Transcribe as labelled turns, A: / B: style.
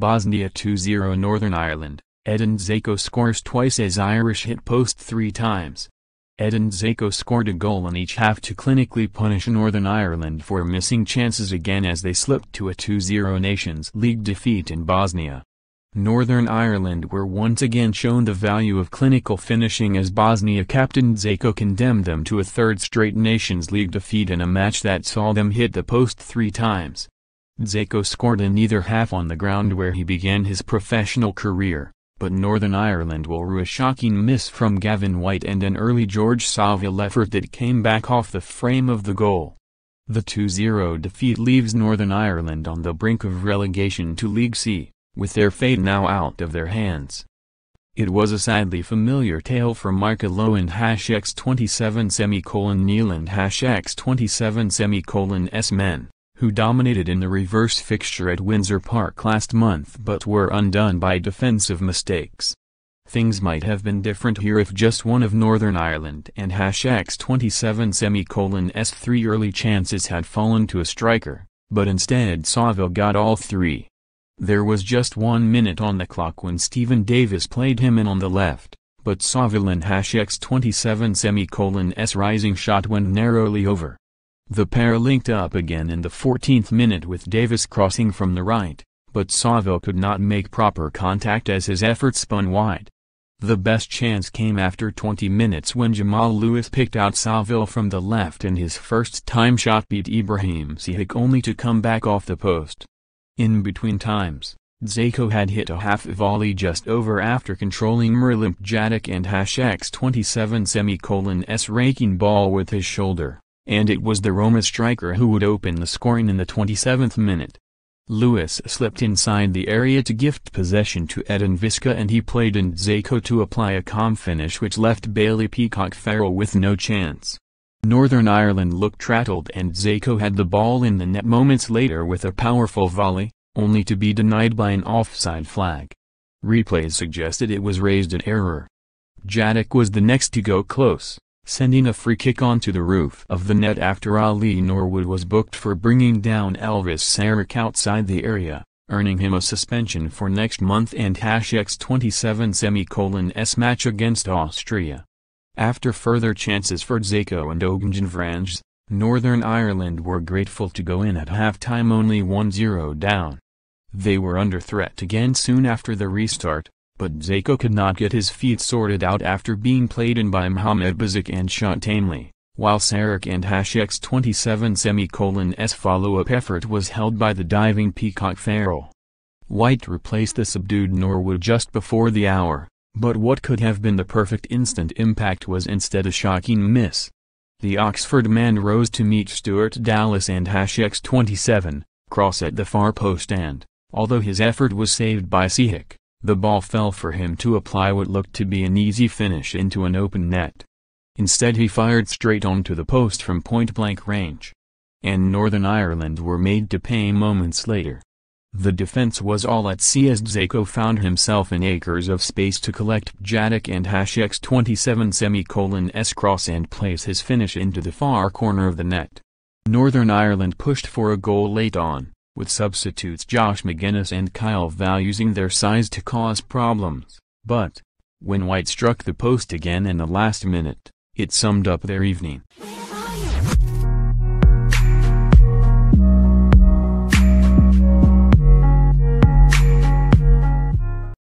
A: Bosnia 2-0 Northern Ireland, Edin Dzeko scores twice as Irish hit post 3 times. Edin Dzeko scored a goal in each half to clinically punish Northern Ireland for missing chances again as they slipped to a 2-0 Nations League defeat in Bosnia. Northern Ireland were once again shown the value of clinical finishing as Bosnia captain Dzeko condemned them to a third straight Nations League defeat in a match that saw them hit the post 3 times. Dzeko scored in either half on the ground where he began his professional career, but Northern Ireland will rue a shocking miss from Gavin Whyte and an early George Saville effort that came back off the frame of the goal. The 2-0 defeat leaves Northern Ireland on the brink of relegation to League C, with their fate now out of their hands. It was a sadly familiar tale for Micah Lowe and #X27 Neill and #X27 men, who dominated in the reverse fixture at Windsor Park last month but were undone by defensive mistakes. Things might have been different here if just one of Northern Ireland and #X27's 3 early chances had fallen to a striker, but instead Saville got all 3. There was just 1 minute on the clock when Stephen Davis played him in on the left, but Saville and #X27's rising shot went narrowly over. The pair linked up again in the 14th minute with Davis crossing from the right, but Saville could not make proper contact as his effort spun wide. The best chance came after 20 minutes when Jamal Lewis picked out Saville from the left and his first-time shot beat Ibrahim Sihak only to come back off the post. In between times, Dzeko had hit a half volley just over after controlling Mirlimp Jadic and #X27's raking ball with his shoulder, and it was the Roma striker who would open the scoring in the 27th minute. Lewis slipped inside the area to gift possession to Edin Dzeko and he played in Dzeko to apply a calm finish which left Bailey Peacock Farrell with no chance. Northern Ireland looked rattled and Dzeko had the ball in the net moments later with a powerful volley, only to be denied by an offside flag. Replays suggested it was raised in error. Jadic was the next to go close, sending a free kick onto the roof of the net after Ali Norwood was booked for bringing down Elvis Sarek outside the area, earning him a suspension for next month and #X27's match against Austria. After further chances for Dzeko and Ogunjan Vranjes, Northern Ireland were grateful to go in at half-time only 1-0 down. They were under threat again soon after the restart, but Dzeko could not get his feet sorted out after being played in by Mohamed Bazik and shot tamely, while Sarek and #X27's follow-up effort was held by the diving Peacock Farrell. Whyte replaced the subdued Norwood just before the hour, but what could have been the perfect instant impact was instead a shocking miss. The Oxford man rose to meet Stuart Dallas and #X27, cross at the far post and, although his effort was saved by Sihak, the ball fell for him to apply what looked to be an easy finish into an open net. Instead he fired straight onto the post from point-blank range. And Northern Ireland were made to pay moments later. The defense was all at sea as Dzeko found himself in acres of space to collect Jadic and #X27's cross and place his finish into the far corner of the net. Northern Ireland pushed for a goal late on, with substitutes Josh McGuinness and Kyle Val using their size to cause problems, but, when Whyte struck the post again in the last minute, it summed up their evening.